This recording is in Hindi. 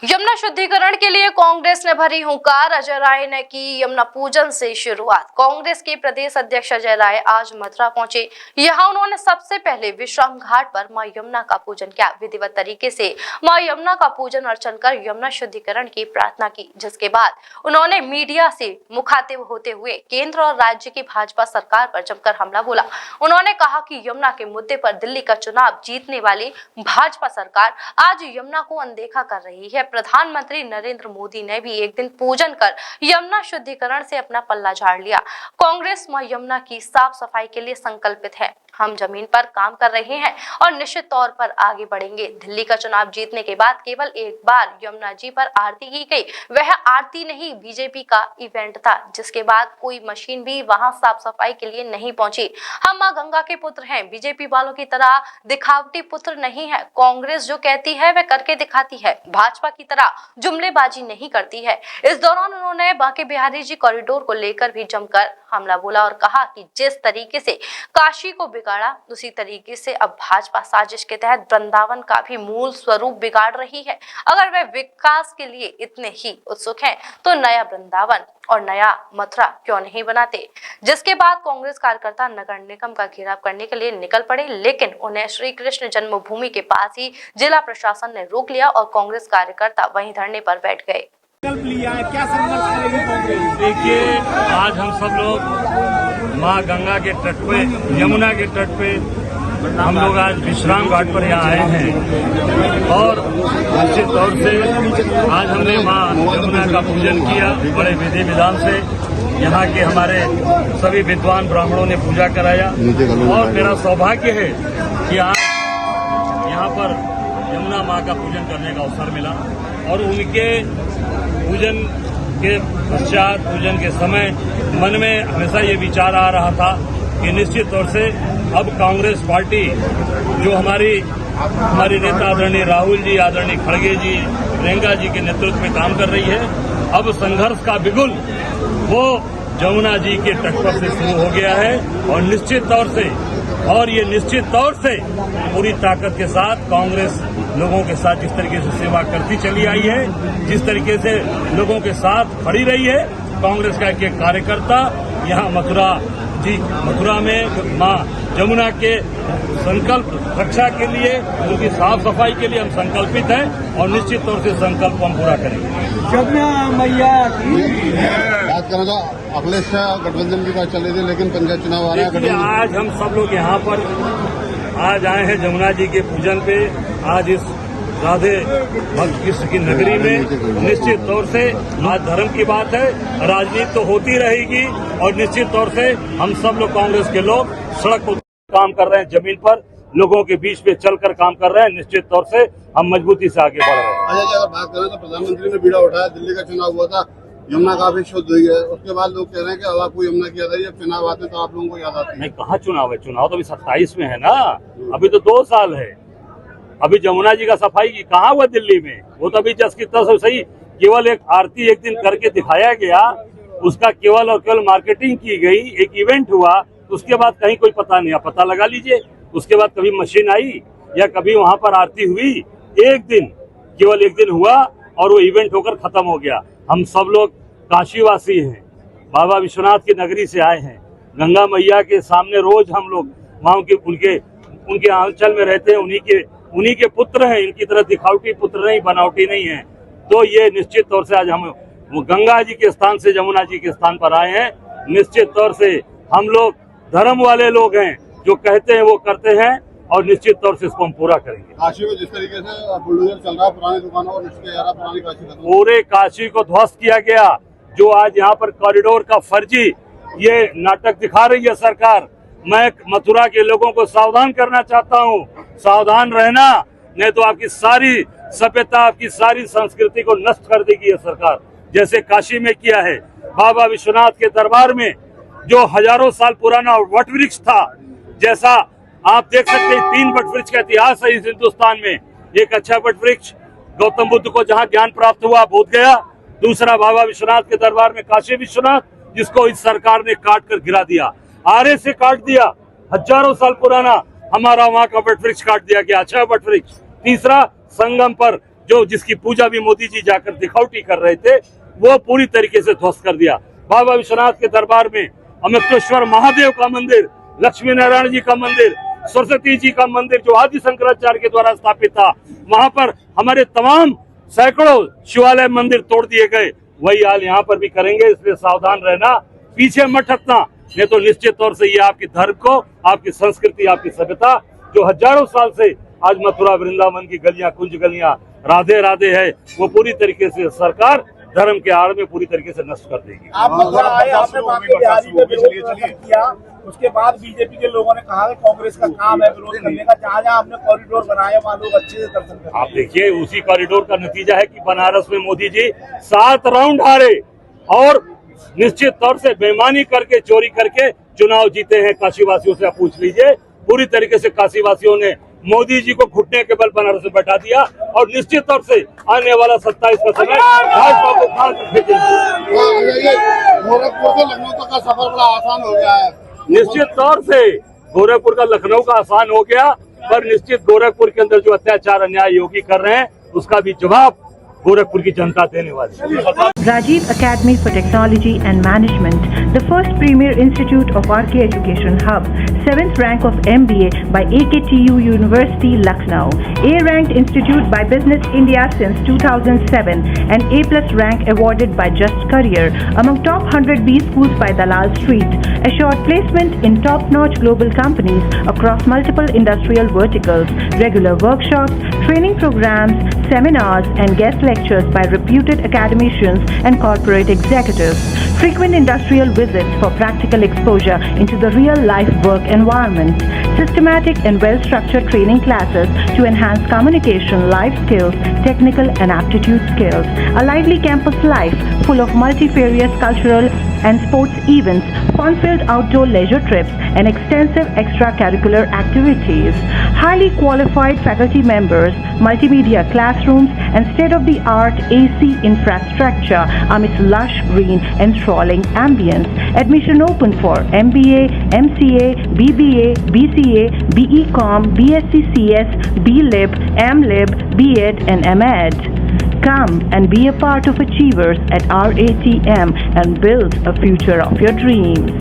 यमुना शुद्धिकरण के लिए कांग्रेस ने भरी हुंकार। अजय राय ने की यमुना पूजन से शुरुआत। कांग्रेस के प्रदेश अध्यक्ष अजय राय आज मथुरा पहुंचे। यहां उन्होंने सबसे पहले विश्राम घाट पर मां यमुना का पूजन किया। विधिवत तरीके से मां यमुना का पूजन अर्चन कर यमुना शुद्धिकरण की प्रार्थना की, जिसके बाद उन्होंने मीडिया से मुखातिब होते हुए केंद्र और राज्य की भाजपा सरकार पर जमकर हमला बोला। उन्होंने कहा कि यमुना के मुद्दे पर दिल्ली का चुनाव जीतने वाली भाजपा सरकार आज यमुना को अनदेखा कर रही है। प्रधानमंत्री नरेंद्र मोदी ने भी एक दिन पूजन कर यमुना शुद्धिकरण से अपना पल्ला झाड़ लिया। कांग्रेस मां यमुना की साफ सफाई के लिए संकल्पित है। हम जमीन पर काम कर रहे हैं और निश्चित तौर पर आगे बढ़ेंगे। दिल्ली का चुनाव जीतने के बाद केवल एक बार यमुना जी पर आरती की गई। वह आरती नहीं, बीजेपी का इवेंट था, जिसके बाद कोई मशीन भी वहां साफ सफाई के लिए नहीं पहुंची। हम मां गंगा के पुत्र हैं, बीजेपी वालों की तरह दिखावटी पुत्र नहीं है। कांग्रेस जो कहती है वह करके दिखाती है, भाजपा की तरह जुमलेबाजी नहीं करती है। इस दौरान उन्होंने बांके बिहारी जी कॉरिडोर को लेकर भी जमकर हमला बोला और कहा कि जिस तरीके से काशी को बिगाड़ा, उसी तरीके से अब भाजपा साजिश के तहत वृंदावन का भी मूल स्वरूप बिगाड़ रही है। अगर वे विकास के लिए इतने ही उत्सुक हैं तो नया वृंदावन और नया मथुरा क्यों नहीं बनाते। जिसके बाद कांग्रेस कार्यकर्ता नगर निगम का घेराव करने के लिए निकल पड़े, लेकिन उन्हें श्री कृष्ण जन्मभूमि के पास ही जिला प्रशासन ने रोक लिया और कांग्रेस कार्यकर्ता वहीं धरने पर बैठ गए। लिया है, क्या संघर्ष करेगी कांग्रेस? देखिए, आज हम सब लोग माँ गंगा के तट पे, यमुना के तट पे हम लोग आज विश्राम घाट पर यहाँ आए हैं और निश्चित तौर से आज हमने माँ यमुना का पूजन किया बड़े विधि विधान से। यहाँ के हमारे सभी विद्वान ब्राह्मणों ने पूजा कराया और मेरा सौभाग्य है कि आज यहाँ पर यमुना माँ का पूजन करने का अवसर मिला और उनके पूजन के पश्चात, पूजन के समय मन में हमेशा ये विचार आ रहा था कि निश्चित तौर से अब कांग्रेस पार्टी जो हमारी नेता आदरणीय राहुल जी, आदरणीय खड़गे जी, प्रियंका जी के नेतृत्व में काम कर रही है, अब संघर्ष का बिगुल वो यमुना जी के तट पर से शुरू हो गया है और ये निश्चित तौर से पूरी ताकत के साथ कांग्रेस लोगों के साथ जिस तरीके से सेवा करती चली आई है, जिस तरीके से लोगों के साथ खड़ी रही है, कांग्रेस का एक कार्यकर्ता यहाँ मथुरा में मां यमुना के संकल्प रक्षा के लिए, उनकी साफ सफाई के लिए हम संकल्पित हैं और निश्चित तौर से संकल्प हम पूरा करेंगे। यमुना मैया बात करना तो अखिलेश गठबंधन की बात चल रही थी, लेकिन पंचायत चुनाव आ रहा है। आज हम सब लोग यहाँ पर आज आए हैं यमुना जी के पूजन पे। आज इस राधे भक्त कृष्ण की नगरी में निश्चित तौर से आज धर्म की बात है, राजनीति तो होती रहेगी और निश्चित तौर से हम सब लोग कांग्रेस के लोग सड़क पर काम कर रहे हैं, जमीन पर लोगों के बीच में चलकर काम कर रहे हैं। निश्चित तौर से हम मजबूती से आगे बढ़ रहे हैं। अच्छा जी, अगर बात करें तो प्रधानमंत्री ने बीड़ा उठाया, दिल्ली का चुनाव हुआ था, यमुना काफी शुद्ध हुई है, उसके बाद लोग कह रहे हैं कि अब आपको यमुना की याद आई, जब चुनाव आते हैं तो आप लोगों को याद आती है। नहीं, कहाँ चुनाव है? चुनाव तो अभी 27 में है ना, अभी तो 2 साल है। अभी यमुना जी का सफाई की कहाँ हुआ दिल्ली में? वो तो अभी जस की तस सही, केवल एक आरती एक दिन करके दिखाया गया, उसका केवल और केवल मार्केटिंग की गई, एक इवेंट हुआ, उसके बाद कहीं कोई पता नहीं। आप पता लगा लीजिए, उसके बाद कभी मशीन आई या कभी वहां पर आरती हुई? केवल एक दिन हुआ और वो इवेंट होकर खत्म हो गया। हम सब लोग काशीवासी हैं, बाबा विश्वनाथ की नगरी से आए हैं, गंगा मैया के सामने रोज हम लोग माँ के उनके आंचल में रहते हैं, उन्हीं के पुत्र हैं। इनकी तरह दिखावटी पुत्र नहीं, बनावटी नहीं है। तो ये निश्चित तौर से आज हम गंगा जी के स्थान से यमुना जी के स्थान पर आए हैं। निश्चित तौर से हम लोग धर्म वाले लोग हैं, जो कहते हैं वो करते हैं और निश्चित तौर से इसको हम पूरा करेंगे। काशी में जिस तरीके से बुलडोजर चल रहा है, पुरानी दुकानों और पुरानी काशी खत्म, पूरे काशी को ध्वस्त किया गया। जो आज यहाँ पर कॉरिडोर का फर्जी ये नाटक दिखा रही है सरकार, मैं मथुरा के लोगों को सावधान करना चाहता हूँ, सावधान रहना, नहीं तो आपकी सारी सभ्यता, आपकी सारी संस्कृति को नष्ट कर देगी ये सरकार, जैसे काशी में किया है। बाबा विश्वनाथ के दरबार में जो हजारों साल पुराना वट वृक्ष था, जैसा आप देख सकते हैं, 3 वट वृक्ष का इतिहास है इस हिंदुस्तान में। एक अच्छा वट वृक्ष गौतम बुद्ध को जहाँ ज्ञान प्राप्त हुआ, बोध गया। दूसरा बाबा विश्वनाथ के दरबार में काशी विश्वनाथ, जिसको इस सरकार ने काट कर गिरा दिया, आरे से काट दिया। हजारों साल पुराना हमारा वहाँ का वट वृक्ष काट दिया गया, अच्छा वट वृक्ष। तीसरा संगम पर जो जिसकी पूजा भी मोदी जी जाकर दिखौटी कर रहे थे, वो पूरी तरीके से ध्वस्त कर दिया। बाबा विश्वनाथ के दरबार में अमृतेश्वर महादेव का मंदिर, लक्ष्मी नारायण जी का मंदिर, सरस्वती जी का मंदिर जो आदि शंकराचार्य के द्वारा स्थापित था, वहां पर हमारे तमाम सैकड़ों शिवालय मंदिर तोड़ दिए गए। वही हाल यहाँ पर भी करेंगे, इसलिए सावधान रहना, पीछे मत हटना, नहीं तो निश्चित तौर से ये आपके धर्म को, आपकी संस्कृति, आपकी सभ्यता जो हजारों साल से आज मथुरा वृंदावन की गलियां, कुंज गलियां राधे राधे है, वो पूरी तरीके से सरकार धर्म के आड़ में पूरी तरीके से नष्ट कर देगी। आप मथुरा आए, आपने बांके बिहारी में विरोध प्रदर्शन किया, उसके बाद बीजेपी के लोगों ने कहा कि कांग्रेस का काम है विरोध करने का, जहाँ जहाँ हमने कॉरिडोर बनाया वहाँ लोग अच्छे से दर्शन कर। आप देखिए, उसी कॉरिडोर का नतीजा है कि बनारस में मोदी जी 7 राउंड हारे और निश्चित तौर से बेईमानी करके, चोरी करके चुनाव जीते हैं। काशीवासियों से आप पूछ लीजिए, पूरी तरीके से काशीवासियों ने मोदी जी को घुटने के बल बनारस में बैठा दिया और निश्चित तौर से आने वाला 27 का समय भाजपा को खाल कर फेंकेंगे। गोरखपुर से लखनऊ तक का सफर बड़ा आसान हो गया है। निश्चित तौर से गोरखपुर का लखनऊ का आसान हो गया, पर निश्चित गोरखपुर के अंदर जो अत्याचार अन्याय योगी कर रहे हैं, उसका भी जवाब गोरखपुर की जनता देने वाली है। Rajiv Academy for Technology and Management, the first premier institute of RK Education Hub, 7th rank of MBA by AKTU University, Lucknow, A-ranked institute by Business India since 2007, and A+ rank awarded by Just Career among top 100 B schools by Dalal Street, assured placement in top-notch global companies across multiple industrial verticals, regular workshops, training programs, seminars, and guest lectures by reputed academicians and corporate executives, frequent industrial visits for practical exposure into the real-life work environment, systematic and well-structured training classes to enhance communication, life skills, technical and aptitude skills, a lively campus life full of multifarious cultural and sports events, fun-filled outdoor leisure trips, and extensive extracurricular activities, highly qualified faculty members, multimedia classrooms, and state-of-the-art AC infrastructure amidst lush green and sprawling ambience. Admission open for MBA, MCA, BBA, BCA, BEcom, BSc CS, BLib, MLib, BEd, and MEd. Come and be a part of Achievers at RATM and build a future of your dreams.